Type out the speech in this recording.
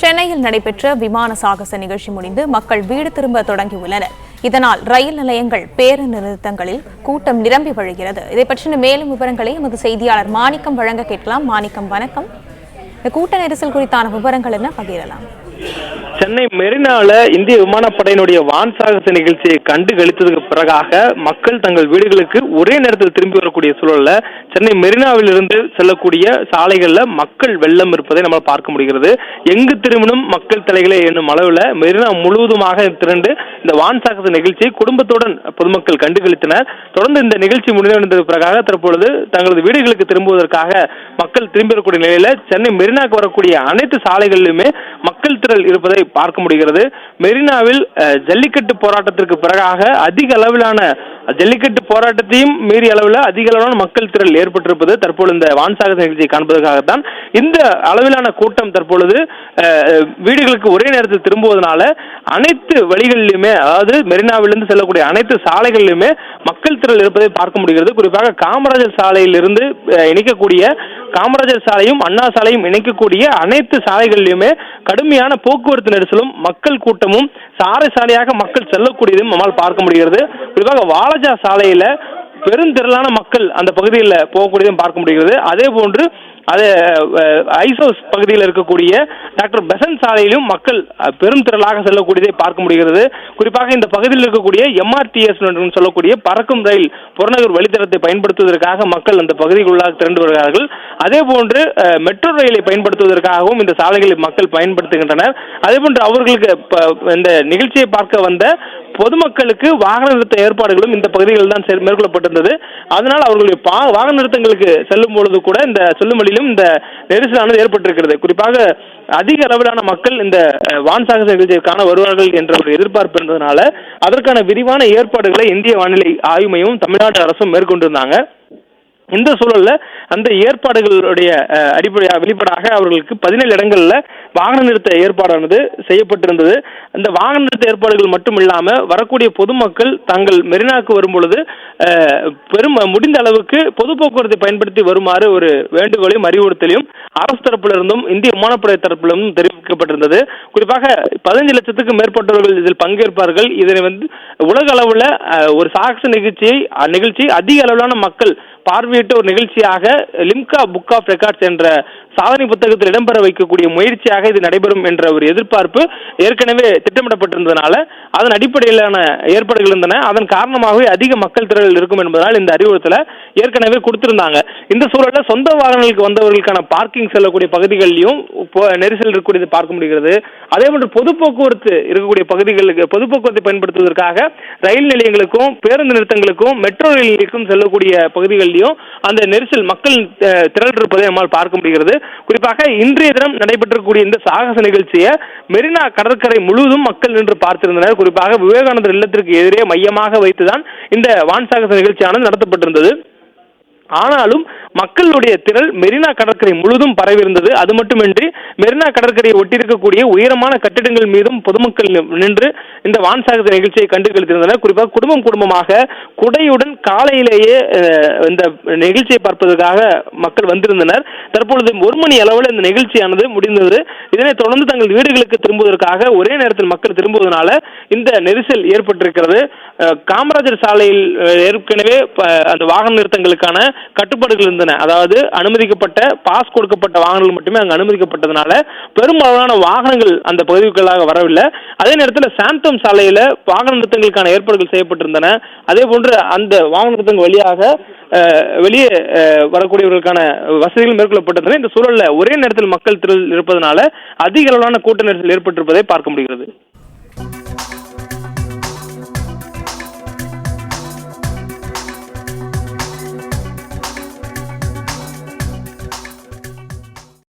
சென்னையில் நடைபெற்ற விமான சாகச நிகழ்ச்சி முடிந்து மக்கள் வீடு திரும்ப தொடங்கியுள்ளனர். இதனால் ரயில் நிலையங்கள், பேருந்து நிறுத்தங்களில் கூட்டம் நிரம்பி வழிகிறது. இதை பற்றின மேலும் விவரங்களை எமது செய்தியாளர் மாணிக்கம் வழங்க கேட்கலாம். மாணிக்கம், வணக்கம். இந்த கூட்ட நெரிசல் குறித்தான விவரங்கள் என்ன பகிரலாம்? சென்னை மெரினால இந்திய விமானப்படையினுடைய வான் சாகச நிகழ்ச்சியை கண்டு கழித்ததுக்கு பிறகாக மக்கள் தங்கள் வீடுகளுக்கு ஒரே நேரத்தில் திரும்பி வரக்கூடிய சூழல்ல சென்னை மெரினாவில் இருந்து செல்லக்கூடிய சாலைகள்ல மக்கள் வெள்ளம் இருப்பதை நம்ம பார்க்க முடிகிறது. எங்கு திரும்பினும் மக்கள் தலைகளே என்னும் அளவுல மெரினா முழுவதுமாக திரண்டு இந்த வான் சாகச நிகழ்ச்சியை குடும்பத்துடன் பொதுமக்கள் கண்டு கழித்தனர். தொடர்ந்து இந்த நிகழ்ச்சி முடிவடைந்தது பிறகாக தற்பொழுது தங்களது வீடுகளுக்கு திரும்புவதற்காக மக்கள் திரும்பி வரக்கூடிய நிலையில சென்னை மெரினாவுக்கு வரக்கூடிய அனைத்து சாலைகளிலுமே மக்கள் திரள் இருப்பதை பார்க்க முடிகிறது. மெரினாவில் ஜல்லிக்கட்டு போராட்டத்திற்கு பிறகாக அதிக அளவிலான ஜல்லிக்கட்டு போராட்டத்தையும் மீறிய அளவில் அதிக அளவிலான மக்கள் திரள் ஏற்பட்டிருப்பது தற்பொழுது இந்த வான் சாகச நிகழ்ச்சியை காண்பதற்காகத்தான். இந்த அளவிலான கூட்டம் தற்பொழுது வீடுகளுக்கு ஒரே நேரத்தில் திரும்புவதனால அனைத்து வழிகளிலுமே, அதாவது மெரினாவிலிருந்து செல்லக்கூடிய அனைத்து சாலைகளிலுமே மக்கள் திரள் இருப்பதை பார்க்க முடிகிறது. குறிப்பாக காமராஜர் சாலையில் இருந்து இணைக்கக்கூடிய காமராஜர் சாலையும் அண்ணா சாலையும் இணைக்கக்கூடிய அனைத்து சாலைகளிலுமே கடுமையான போக்குவரத்து நெரிசலும் மக்கள் கூட்டமும் சாலை சாலையாக மக்கள் செல்லக்கூடியதும் நம்மால் பார்க்க முடிகிறது. குறிப்பாக வாலஜா சாலையில பெருந்திரளான மக்கள் அந்த பகுதியில் போகக்கூடியதும் பார்க்க முடிகிறது. அதே போன்று ஐசோஸ் பகுதியில் இருக்கக்கூடிய டாக்டர் பெசன்ட் சாலையிலும் மக்கள் பெரும் திரளாக செல்லக்கூடியதை பார்க்க முடிகிறது. குறிப்பாக இந்த பகுதியில் இருக்கக்கூடிய MRTS சொல்லக்கூடிய பறக்கும் ரயில் புறநகர் வழித்தடத்தை பயன்படுத்துவதற்காக மக்கள் அந்த பகுதிக்குள்ளாக திரண்டு வருகிறார்கள். அதே போன்று மெட்ரோ ரயிலை பயன்படுத்துவதற்காகவும் இந்த சாலைகளை மக்கள் பயன்படுத்துகின்றனர். அதே போன்று அவர்களுக்கு இந்த நிகழ்ச்சியை பார்க்க வந்த பொதுமக்களுக்கு வாகன நிறுத்த ஏற்பாடுகளும் இந்த பகுதிகளில் தான் மேற்கொள்ளப்பட்டிருந்தது. அதனால் அவர்களுடைய வாகன நிறுத்தங்களுக்கு செல்லும் பொழுது கூட இந்த செல்லும் வழியிலும் இந்த நெரிசலானது ஏற்பட்டிருக்கிறது. குறிப்பாக அதிக அளவிலான மக்கள் இந்த வான் சாகச நிகழ்ச்சிக்கான வருவார்கள் என்ற ஒரு எதிர்பார்ப்பு இருந்ததுனால அதற்கான விரிவான ஏற்பாடுகளை இந்திய வானிலை ஆய்வு மையமும் தமிழ்நாடு அரசும் மேற்கொண்டிருந்தாங்க. இந்த சூழல்ல அந்த ஏற்பாடுகளுடைய வெளிப்படாக அவர்களுக்கு 17 இடங்கள்ல வாகன நிறுத்த ஏற்பாடானது செய்யப்பட்டிருந்தது. அந்த வாகன நிறுத்த ஏற்பாடுகள் மட்டும் இல்லாம வரக்கூடிய பொதுமக்கள் தங்கள் மெரினாவுக்கு வரும் பொழுது முடிந்த அளவுக்கு பொது போக்குவரத்தை பயன்படுத்தி வருமாறு ஒரு வேண்டுகோளையும் அறிவுறுத்தலையும் அரசு தரப்பிலிருந்தும் இந்திய விமானப்படை தரப்பிலிருந்தும் தெரிவிக்கப்பட்டிருந்தது. குறிப்பாக 15 லட்சத்துக்கும் மேற்பட்டவர்கள் இதில் பங்கேற்பார்கள். இதனை உலக அளவுல ஒரு சாகச நிகழ்ச்சி அதிக அளவிலான மக்கள் பார்வையிட்ட ஒரு நிகழ்ச்சியாக லிம்கா புக் ஆஃப் ரெக்கார்ட்ஸ் என்ற சாதனை புத்தகத்தில் இடம்பெற வைக்கக்கூடிய முயற்சியாக இது நடைபெறும் என்ற ஒரு எதிர்பார்ப்பு ஏற்கனவே திட்டமிடப்பட்டிருந்ததுனால அதன் அடிப்படையிலான ஏற்பாடுகள் இருந்தன. அதன் காரணமாகவே அதிக மக்கள் திரள் இருக்கும் என்பதனால் இந்த அறிவுறுத்தலை ஏற்கனவே கொடுத்திருந்தாங்க. இந்த சூழல்ல சொந்த வாகனங்களுக்கு வந்தவர்களுக்கான பார்க்கிங் செல்லக்கூடிய பகுதிகளிலும் நெரிசல் இருக்கக்கூடியது பார்க்க முடிகிறது. அதே போன்று பொது போக்குவரத்து இருக்கக்கூடிய பகுதிகளுக்கு பொது போக்குவரத்தை பயன்படுத்துவதற்காக ரயில் நிலையங்களுக்கும் பேருந்து நிறுத்தங்களுக்கும் மெட்ரோ ரயில் நிலையங்களுக்கும் செல்லக்கூடிய பகுதிகளிலும் அந்த நெரிசல் மக்கள் திரள் இருப்பதை நம்மால் பார்க்க முடிகிறது. குறிப்பாக இன்றைய தினம் நடைபெற்றக்கூடிய இந்த சாகச நிகழ்ச்சியை மெரினா கடற்கரை முழுவதும் மக்கள் நின்று பார்த்திருந்தனர். குறிப்பாக விவேகானந்தர் இல்லத்திற்கு எதிரே மையமாக வைத்துதான் இந்த வான் சாகச நிகழ்ச்சியானது நடத்தப்பட்டிருந்தது. ஆனாலும் மக்களுடைய திரள் மெரினா கடற்கரை முழுவதும் பரவியிருந்தது. அது மட்டுமின்றி மெரினா கடற்கரையை ஒட்டியிருக்கக்கூடிய உயரமான கட்டிடங்கள் மீதும் பொதுமக்கள் நின்று இந்த வான் சாகச நிகழ்ச்சியை கண்டு கழித்திருந்தனர். குறிப்பாக குடும்பமாக குடையுடன் காலையிலேயே இந்த நிகழ்ச்சியை பார்ப்பதற்காக மக்கள் வந்திருந்தனர். தற்பொழுது 1 மணி அளவில் இந்த நிகழ்ச்சியானது முடிந்தது. இதனைத் தொடர்ந்து தங்கள் வீடுகளுக்கு திரும்புவதற்காக ஒரே நேரத்தில் மக்கள் திரும்புவதனால இந்த நெரிசல் ஏற்பட்டிருக்கிறது. காமராஜர் சாலையில் ஏற்கனவே அந்த வாகன நிறுத்தங்களுக்கான கட்டுப்பாடுகள் இருந்தன. அதாவது அனுமதிக்கப்பட்ட பாஸ் கொடுக்கப்பட்ட வாகனங்கள் மட்டுமே அங்கு அனுமதிக்கப்பட்டதனால பெரும்பாலான வாகனங்கள் அந்த பகுதிக்குள்ளாக வரவில்லை. அதே நேரத்தில் சாந்தம் சாலையில வாகன நிறுத்தங்களுக்கான ஏற்பாடுகள் செய்யப்பட்டிருந்தன. அதே போன்று அந்த வாகன நிறுத்தங்கள் வழியாக வெளியே வரக்கூடியவர்களுக்கான வசதிகள் மேற்கொள்ளப்பட்டிருந்தன. இந்த சூழல்ல ஒரே நேரத்தில் மக்கள் திரள் இருப்பதனால அதிக அளவிலான கூட்ட நெரிசல் ஏற்பட்டிருப்பதை பார்க்க முடிகிறது.